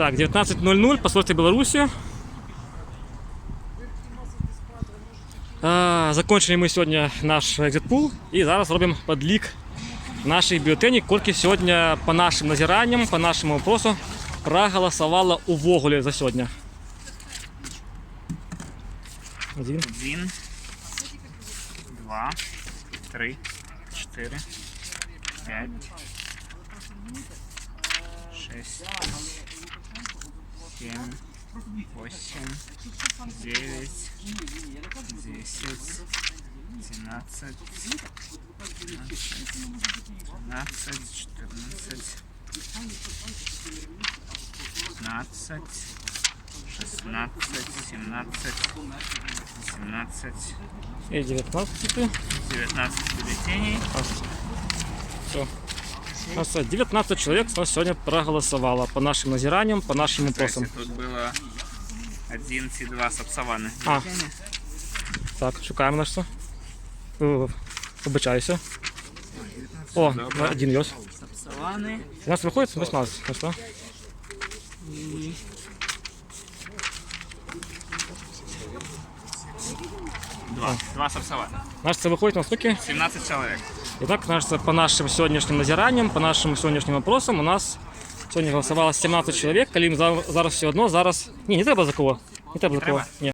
Так, 19:00, посольство Беларусі. Закончили ми сьогодні наш екзит-пул і зараз робимо підлік наших бюлетенів, скільки сьогодні по нашим назиранням, по нашому опросу проголосувало увогуле за сьогодні. 1, 2, 3, 4, 5, 6, 7, 8, 9, 10, 12, 13, 14, 15, 16, 17, 18 і 19. 19 бюллетеней. Все. У нас 19 человек сегодня проголосовало по нашим назиранням, по нашим опросам. Тут было 11,2 сапсаваны. Так, шукаємо наш це. Обичаюся. О, один йос. Сапсаваны. У нас виходить 18, так? Два сапсаваны. Наш це виходить на скільки? 17 человек. І так, наш це по нашим сьогоднішнім назиранням, по нашим сьогоднішнім опросам у нас сьогодні голосувало 17 чоловік, коли їм зараз все одно, зараз... Ні, не треба за кого. Не треба за кого. Ні.